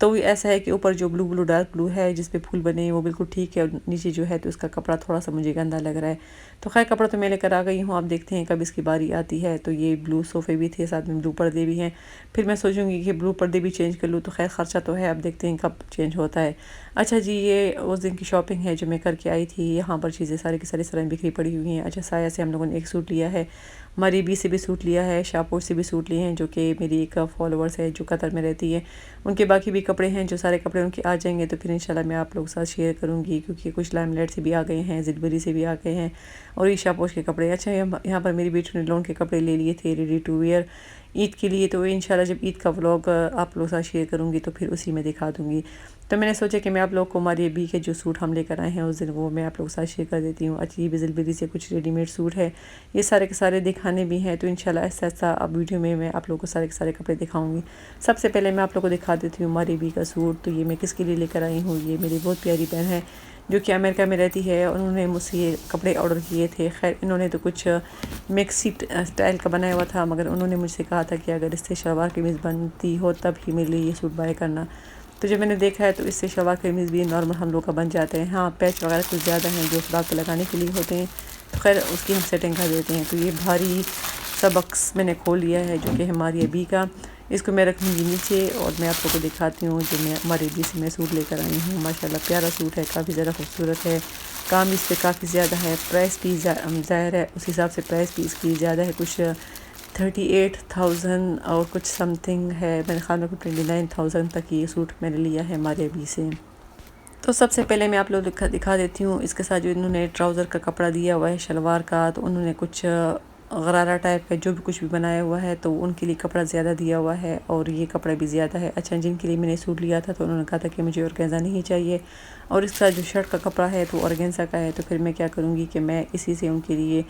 تو وہ ایسا ہے کہ اوپر جو بلو بلو ڈارک بلو ہے جس پہ پھول بنے ہیں وہ بالکل ٹھیک ہے، اور نیچے جو ہے تو اس کا کپڑا تھوڑا سا مجھے گندا لگ رہا ہے۔ تو خیر کپڑا تو میں لے کر آ گئی ہوں، آپ دیکھتے ہیں کب اس کی باری آتی ہے۔ تو یہ بلو صوفے بھی تھے، ساتھ میں بلو پردے بھی ہیں، پھر میں سوچوں گی کہ بلو پردے بھی چینج کر لوں، تو خیر خرچہ تو ہے، اب دیکھتے ہیں کب چینج ہوتا ہے۔ اچھا جی، یہ اس دن کی شاپنگ ہے جو میں کر کے آئی تھی۔ یہاں پر چیزیں ساری کی ساری اس طرح بکھری پڑی ہوئی ہیں۔ اچھا، سایہ سے ہم لوگوں نے ایک سوٹ لیا ہے، ہماری بی سے بھی سوٹ لیا ہے، شاہپور سے بھی سوٹ لیے ہیں جو کہ میری ایک فالوورس ہے جو قطر میں رہتی ہے، ان کے باقی بھی کپڑے ہیں، جو سارے کپڑے ان کے آ جائیں گے تو پھر انشاءاللہ میں آپ لوگوں کے ساتھ شیئر کروں گی، کیونکہ کچھ لائم لائٹ سے بھی آ گئے ہیں، زدبری سے بھی آ گئے ہیں، اور یہ شاہپور کے کپڑے۔ اچھا، یہاں پر میری بیٹی نے لون کے کپڑے لے لیے تھے ریڈی ٹو ویئر عید کے لیے، تو انشاءاللہ جب عید کا ولاگ آپ لوگوں کے ساتھ شیئر کروں گی تو پھر اسی میں دکھا دوں گی۔ تو میں نے سوچا کہ میں آپ لوگ کو ہماری ابھی کے جو سوٹ ہم لے کر آئے ہیں اس دن وہ میں آپ لوگوں کے ساتھ شیئر کر دیتی ہوں۔ اچھا، یہ بھی زلبری سے کچھ ریڈی میڈ سوٹ ہے، یہ سارے کے سارے دکھانے بھی ہیں، تو انشاءاللہ ایسا ایسا اب ویڈیو میں آپ لوگوں کو سارے کے سارے کپڑے دکھاؤں گی۔ سب سے پہلے میں آپ لوگوں کو دکھا دیتی ہوں ہماری بی کا سوٹ۔ تو یہ میں کس کے لیے لے کر آئی ہوں، یہ میری بہت پیاری بہن ہے جو کہ امریکہ میں رہتی ہے، انہوں نے مجھ سے یہ کپڑے آرڈر کیے تھے۔ خیر انہوں نے تو کچھ میکسی اسٹائل کا بنایا ہوا تھا، مگر انہوں نے مجھ سے کہا تھا کہ اگر اس سے شلوار قمیض بنتی ہو تب ہی میرے لیے یہ سوٹ بائی کرنا۔ تو جب میں نے دیکھا ہے تو اس سے شلوار قمیض بھی نارمل ہم لوگ کا بن جاتے ہیں، ہاں پیچ وغیرہ کچھ زیادہ ہیں جو فراق پہ لگانے کے لیے ہوتے ہیں، تو خیر اس کی ہم سیٹنگ کر دیتے ہیں۔ تو یہ بھاری سا بکس میں نے کھول لیا ہے جو کہ ہماری ابھی کا، اس کو میں رکھوں گی نیچے، اور میں آپ لوگوں کو دکھاتی ہوں جو میں ہماری ابھی سے میں سوٹ لے کر آئی ہوں۔ ماشاءاللہ پیارا سوٹ ہے، کافی زیادہ خوبصورت ہے، کام اس پہ کافی زیادہ ہے، پرائس بھی ظاہر ہے اس حساب سے پرائس بھی اس کی زیادہ ہے، کچھ 38,000 اور کچھ سم تھنگ ہے، میرے خیال میں 29,000 تک یہ سوٹ میں نے لیا ہے ہمارے ابھی سے۔ تو سب سے پہلے میں آپ لوگ دکھا دیتی ہوں اس کے ساتھ جو انہوں نے ٹراؤزر کا کپڑا دیا ہوا ہے شلوار کا، تو انہوں نے کچھ غرارہ ٹائپ کا جو بھی کچھ بھی بنایا ہوا ہے، تو ان کے لیے کپڑا زیادہ دیا ہوا ہے اور یہ کپڑا بھی زیادہ ہے۔ اچھا، جن کے لیے میں نے سوٹ لیا تھا تو انہوں نے کہا تھا کہ مجھے اورگینزا نہیں چاہیے، اور اس کا جو شرٹ کا کپڑا ہے تو اورگینزا کا ہے، تو پھر میں کیا کروں گی کہ میں اسی سے ان کے لیے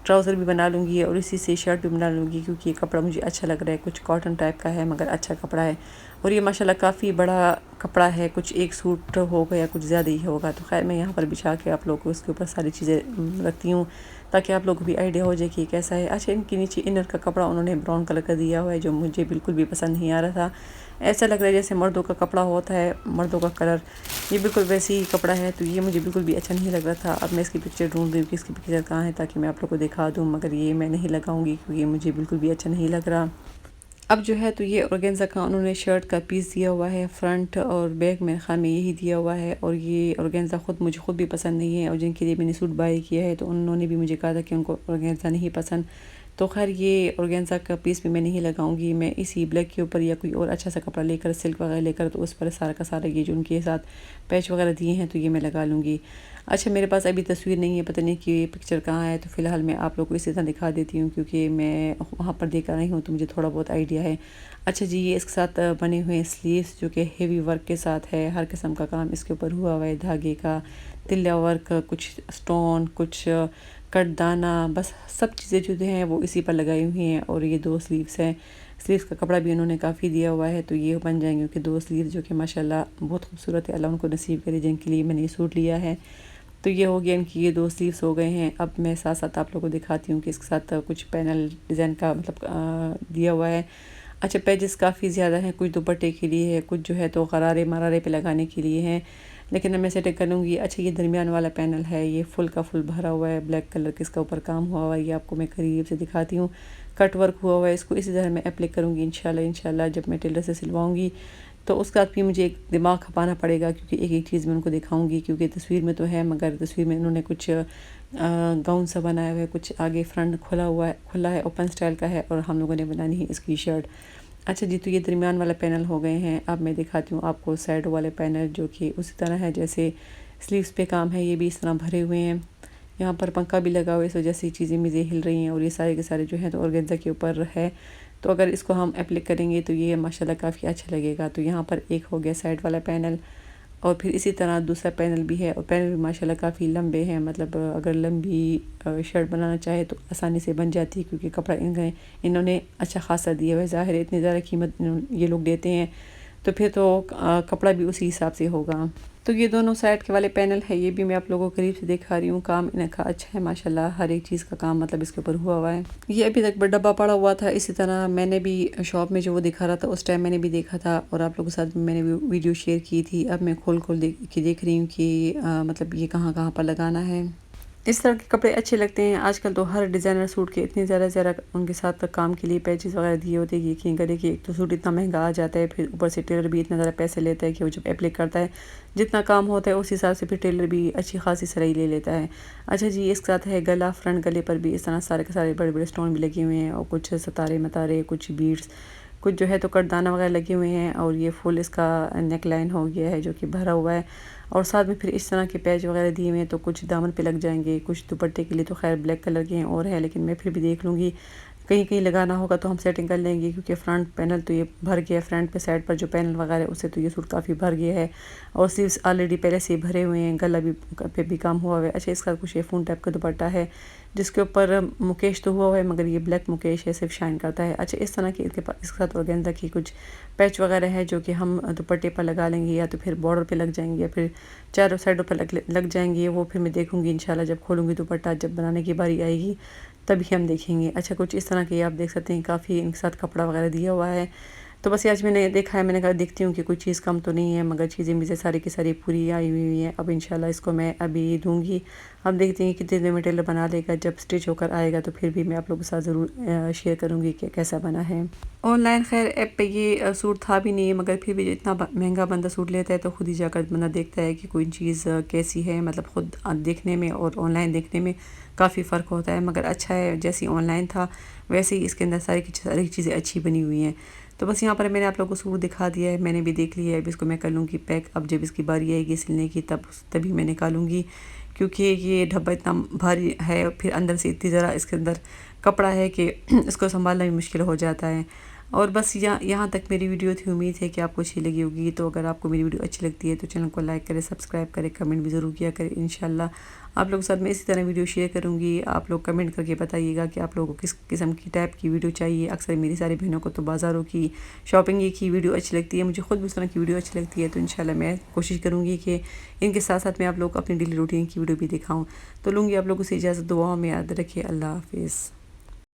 ٹراؤزر بھی بنا لوں گی اور اسی سے شرٹ بھی بنا لوں گی، کیونکہ یہ کپڑا مجھے اچھا لگ رہا ہے، کچھ کاٹن ٹائپ کا ہے مگر اچھا کپڑا ہے، اور یہ ماشاءاللہ کافی بڑا کپڑا ہے، کچھ ایک سوٹ ہوگا یا کچھ زیادہ ہی ہوگا۔ تو خیر میں یہاں پر بچھا کے آپ لوگوں کو اس کے اوپر ساری چیزیں رکھتی ہوں تاکہ آپ لوگوں کو بھی آئیڈیا ہو جائے کہ یہ کیسا ہے۔ اچھا، ان کے نیچے انر کا کپڑا انہوں نے براؤن کلر کا دیا ہوا ہے جو مجھے بالکل بھی پسند نہیں آ رہا تھا، ایسا لگ رہا ہے جیسے مردوں کا کپڑا ہوتا ہے، مردوں کا کلر، یہ بالکل ویسے ہی کپڑا ہے، تو یہ مجھے بالکل بھی اچھا نہیں لگ رہا تھا۔ اب میں اس کی پکچر ڈھونڈ رہی ہوں کہ اس کی پکچر کہاں ہے تاکہ میں آپ لوگوں کو دکھا دوں، مگر یہ میں نہیں لگاؤں گی کیونکہ یہ مجھے بالکل بھی اچھا نہیں لگ رہا۔ اب جو ہے تو یہ اورگینزا کا انہوں نے شرٹ کا پیس دیا ہوا ہے، فرنٹ اور بیک میرے خیال میں یہی دیا ہوا ہے، اور یہ اورگینزا مجھے خود بھی پسند نہیں ہے، اور جن کے لیے میں نے سوٹ بائی کیا ہے تو انہوں نے بھی مجھے کہا تھا کہ ان کو اورگینزا نہیں پسند، تو خیر یہ اورگینزا کا پیس بھی میں نہیں لگاؤں گی، میں اسی بلیک کے اوپر یا کوئی اور اچھا سا کپڑا لے کر سلک وغیرہ لے کر تو اس پر سارا کا سارا یہ جو ان کے ساتھ پیچ وغیرہ دیے ہیں تو یہ میں لگا لوں گی۔ اچھا، میرے پاس ابھی تصویر نہیں ہے، پتہ نہیں کہ یہ پکچر کہاں ہے، تو فی الحال میں آپ لوگ کو اسی طرح دکھا دیتی ہوں کیونکہ میں وہاں پر دیکھ رہی ہوں تو مجھے تھوڑا بہت آئیڈیا ہے۔ اچھا جی، یہ اس کے ساتھ بنے ہوئے سلیوز جو کہ ہیوی ورک کے ساتھ ہے، ہر قسم کا کام اس کے اوپر ہوا ہوا ہے، دھاگے کا، تلا ورک، کچھ سٹون، کچھ کٹ دانا، بس سب چیزیں جو ہیں وہ اسی پر لگائی ہوئی ہیں، اور یہ 2 سلیوز ہیں، سلیوز کا کپڑا بھی انہوں نے کافی دیا ہوا ہے، تو یہ بن جائیں گے کہ 2 سلیوز جو کہ ماشاءاللہ بہت خوبصورت ہے، اللہ ان کو نصیب کرے جن کے لیے میں نے یہ سوٹ لیا ہے۔ تو یہ ہو گیا ان کی یہ 2 سلیوز ہو گئے ہیں۔ اب میں ساتھ ساتھ آپ لوگوں کو دکھاتی ہوں کہ اس کے ساتھ کچھ پینل ڈیزائن کا مطلب دیا ہوا ہے۔ اچھا، پیجز کافی زیادہ ہیں، کچھ دوپٹے کے لیے ہے، کچھ جو ہے تو غرارے مرارے پہ لگانے کے لیے ہیں، لیکن اب میں سیٹنگ کر لوں گی۔ اچھا، یہ درمیان والا پینل ہے، یہ فل کا فل بھرا ہوا ہے، بلیک کلر کے اس کا اوپر کام ہوا ہوا ہے، یہ آپ کو میں قریب سے دکھاتی ہوں، کٹ ورک ہوا ہوا ہے، اس کو اسی طرح میں اپلائی کروں گی انشاءاللہ جب میں ٹیلر سے سلواؤں گی، تو اس کا بھی مجھے ایک دماغ کھپانا پڑے گا کیونکہ ایک ایک چیز میں ان کو دکھاؤں گی، کیونکہ تصویر میں تو ہے مگر تصویر میں انہوں نے کچھ گاؤن سا بنایا ہوا ہے، کچھ آگے فرنٹ کھلا ہے، اوپن سٹائل کا ہے، اور ہم لوگوں نے بنانی ہے اس کی شرٹ۔ اچھا جی، تو یہ درمیان والا پینل ہو گئے ہیں، اب میں دکھاتی ہوں آپ کو سائڈ والے پینل جو کہ اسی طرح ہے جیسے سلیوز پہ کام ہے، یہ بھی اس طرح بھرے ہوئے ہیں، یہاں پر پنکھا بھی لگا ہوا ہے، اس وجہ سے چیزیں مزے ہل رہی ہیں، اور یہ سارے کے سارے جو ہیں تو اورگینزا کے اوپر ہے، تو اگر اس کو ہم اپلائی کریں گے تو یہ ماشاءاللہ کافی اچھا لگے گا۔ تو یہاں پر ایک ہو گیا سائڈ والا پینل، اور پھر اسی طرح دوسرا پینل بھی ہے، اور پینل بھی ماشاءاللہ کافی لمبے ہیں، مطلب اگر لمبی شرٹ بنانا چاہے تو آسانی سے بن جاتی ہے کیونکہ کپڑا انہوں نے اچھا خاصا دیا ہوا ہے، ظاہر ہے اتنی زیادہ قیمت یہ لوگ دیتے ہیں تو پھر تو کپڑا بھی اسی حساب سے ہوگا۔ تو یہ دونوں سائڈ کے والے پینل ہے، یہ بھی میں آپ لوگوں کو قریب سے دکھا رہی ہوں۔ کام ان کا اچھا ہے ماشاءاللہ، ہر ایک چیز کا کام مطلب اس کے اوپر ہوا ہے۔ یہ ابھی تک ڈبہ پڑا ہوا تھا، اسی طرح میں نے بھی شاپ میں جو وہ دکھا رہا تھا اس ٹائم میں نے بھی دیکھا تھا اور آپ لوگوں کے ساتھ میں نے ویڈیو شیئر کی تھی۔ اب میں کھول دیکھ رہی ہوں کہ مطلب یہ کہاں کہاں پر لگانا ہے۔ اس طرح کے کپڑے اچھے لگتے ہیں۔ آج کل تو ہر ڈیزائنر سوٹ کے اتنے زیادہ ان کے ساتھ کام کے لیے پیچز وغیرہ دیے ہوتے ہیں کہ گلے کہ ایک تو سوٹ اتنا مہنگا آ جاتا ہے، پھر اوپر سے ٹیلر بھی اتنا زیادہ پیسے لیتا ہے کہ وہ جب اپلائی کرتا ہے جتنا کام ہوتا ہے اس حساب سے پھر ٹیلر بھی اچھی خاصی سلائی لے لیتا ہے۔ اچھا جی، اس کے ساتھ ہے گلا، فرنٹ گلے پر بھی اس طرح سارے کے سارے بڑے بڑے سٹون بھی لگے ہوئے ہیں اور کچھ ستارے متارے، کچھ بیڈز، کچھ جو ہے تو کردانہ وغیرہ لگے ہوئے ہیں اور یہ فل اس کا نیک لائن ہو گیا ہے جو کہ بھرا ہوا ہے اور ساتھ میں پھر اس طرح کے پیچ وغیرہ دیے ہوئے ہیں تو کچھ دامن پہ لگ جائیں گے، کچھ دوپٹے کے لیے تو خیر بلیک کلر کے ہیں اور ہے، لیکن میں پھر بھی دیکھ لوں گی کہیں لگانا ہوگا تو ہم سیٹنگ کر لیں گے کیونکہ فرنٹ پینل تو یہ بھر گیا ہے، فرنٹ پہ سائڈ پر جو پینل وغیرہ ہے اس سے تو یہ سوٹ کافی بھر گیا ہے اور سلیوز آلریڈی پہلے سے بھرے ہوئے ہیں، گلا بھی پہ بھی کام ہوا ہوا ہے۔ اچھا، اس کا کچھ فون ٹائپ کا دوپٹہ ہے جس کے اوپر مکیش تو ہوا ہوا ہے مگر یہ بلیک مکیش ہے، صرف شائن کرتا ہے۔ اچھا، اس طرح کی اس کے ساتھ آرگینزا کی کچھ پیچ وغیرہ ہے جو کہ ہم دوپٹے پر لگا لیں گے یا تو پھر بارڈر پہ لگ جائیں گے یا پھر چاروں سائڈوں پر لگ جائیں گے، وہ پھر میں دیکھوں گی انشاءاللہ جب کھولوں گی دوپٹہ، جب بنانے کی باری آئے گی تبھی ہم دیکھیں گے۔ اچھا، کچھ اس طرح کے آپ دیکھ سکتے ہیں کافی ان کے ساتھ کپڑا وغیرہ دیا ہوا ہے۔ تو بس آج میں نے دیکھا ہے، میں نے کہا دیکھتی ہوں کہ کوئی چیز کم تو نہیں ہے، مگر چیزیں مجھے ساری کی ساری پوری آئی ہوئی ہیں۔ اب انشاءاللہ اس کو میں ابھی دوں گی، اب دیکھتے ہیں کتنے دن میں ٹیلر بنا لے گا، جب سٹچ ہو کر آئے گا تو پھر بھی میں آپ لوگوں کے ساتھ ضرور شیئر کروں گی کہ کیسا بنا ہے۔ آن لائن خیر ایپ پہ یہ سوٹ تھا بھی نہیں مگر پھر بھی اتنا مہنگا بندہ سوٹ لیتا ہے تو خود ہی جا کر بندہ دیکھتا ہے کہ کوئی چیز کیسی ہے، مطلب خود دیکھنے میں اور آن لائن دیکھنے میں کافی فرق ہوتا ہے، مگر اچھا ہے جیسی آن لائن تھا ویسے ہی اس کے اندر ساری چیزیں اچھی بنی ہوئی ہیں۔ تو بس یہاں پر میں نے آپ لوگوں کو سوٹ دکھا دیا ہے، میں نے بھی دیکھ لیا ہے، اب اس کو میں کر لوں گی پیک۔ اب جب اس کی باری آئے گی سلنے کی تبھی میں نکالوں گی کیونکہ یہ ڈھبہ اتنا بھاری ہے، پھر اندر سے اتنی ذرا اس کے اندر کپڑا ہے کہ اس کو سنبھالنا بھی مشکل ہو جاتا ہے۔ اور بس یہاں تک میری ویڈیو تھی، امید ہے کہ آپ کو اچھی لگی ہوگی۔ تو اگر آپ کو میری ویڈیو اچھی لگتی ہے تو چینل کو لائک کریں، سبسکرائب کریں، کمنٹ بھی ضرور کیا کریں۔ انشاءاللہ آپ لوگوں کے ساتھ میں اسی طرح ویڈیو شیئر کروں گی۔ آپ لوگ کمنٹ کر کے بتائیے گا کہ آپ لوگوں کو کس قسم کی ٹائپ کی ویڈیو چاہیے۔ اکثر میری ساری بہنوں کو تو بازاروں کی شاپنگ کی ویڈیو اچھی لگتی ہے، مجھے خود بھی اس طرح کی ویڈیو اچھی لگتی ہے، تو انشاءاللہ میں کوشش کروں گی کہ ان کے ساتھ ساتھ میں آپ لوگ کو اپنی ڈیلی روٹین کی ویڈیو بھی دکھاؤں۔ تو لوں گی آپ لوگوں سے اجازت، دعاؤں میں یاد رکھیے، اللہ حافظ۔